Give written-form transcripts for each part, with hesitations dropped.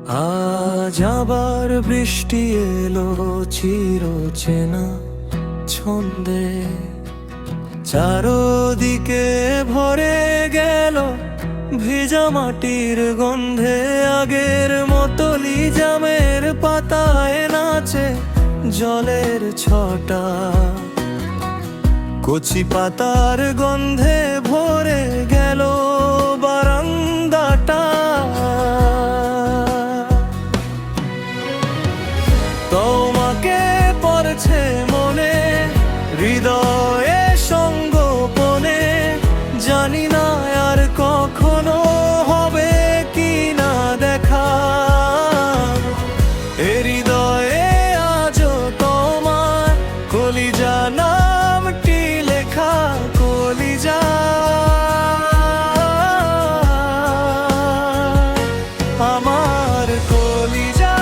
আজ আবার বৃষ্টি এলো চিরচেনা ছন্দে, চারদিকে ভরে গেল ভিজা মাটির গন্ধে। আগের মতলি জামের পাতায় নাচে জলের ছটা, কচি পাতার গন্ধে ভরে গেল বারান্দাটা। তোমাকে পড়ছে মনে হৃদয়ে সঙ্গোপনে, জানি না আর কখনো হবে কি না দেখা। এ হৃদয়ে আজও তোমার কলিজা নামটি লেখা, কলিজা আমার কলিজা।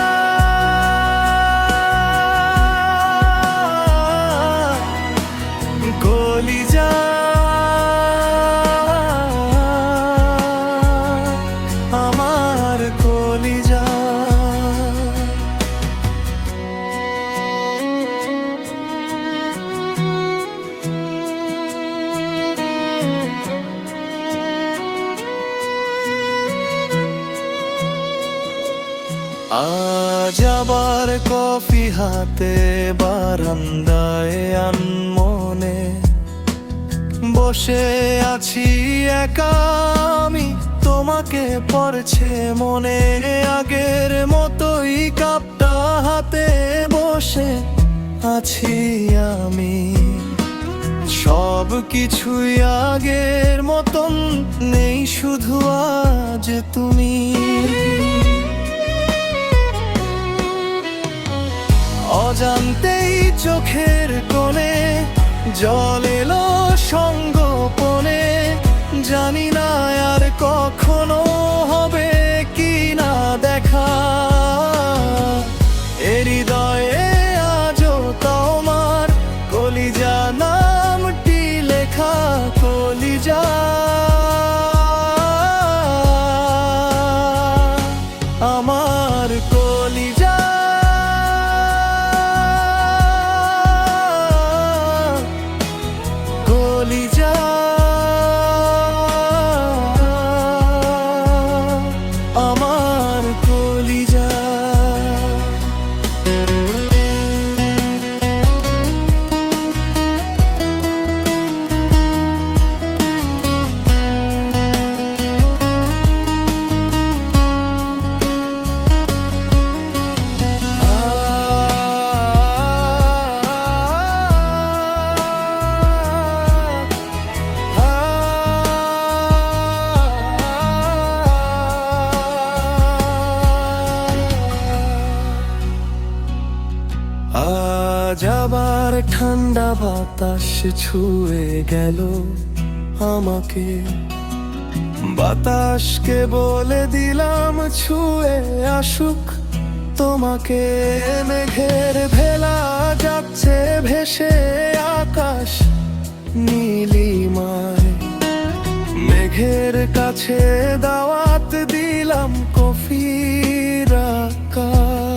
কলিজা আমার কলিজা। আজ আবার কফি হাতে বারান্দায় আনমনে বসে আছি একা আমি, তোমাকে পড়ছে মনে। আগের মতোই কাপটা হাতে বসে আছি আমি, সব কিছুই আগের মতন নেই, শুধু আজ তুমি। অজান্তেই চোখের কোণে জল এলো সঙ্গোপনে, জানি না আর কখনো হবে কি না দেখা। এ হৃদয়ে আজও তোমার কলিজা নামটি লেখা, কলিজা আমার কলিজা। কলিজা আমার কলিজা। আজ আবার ঠান্ডা বাতাস ছুঁয়ে গেল আমাকে, বাতাসকে বলে দিলাম ছুঁয়ে আসুক তোমাকে। মেঘের ভেলা যাচ্ছে ভেসে আকাশ নীলিমায়, মেঘের কাছে দাওয়াত দিলাম কফির আকাশ।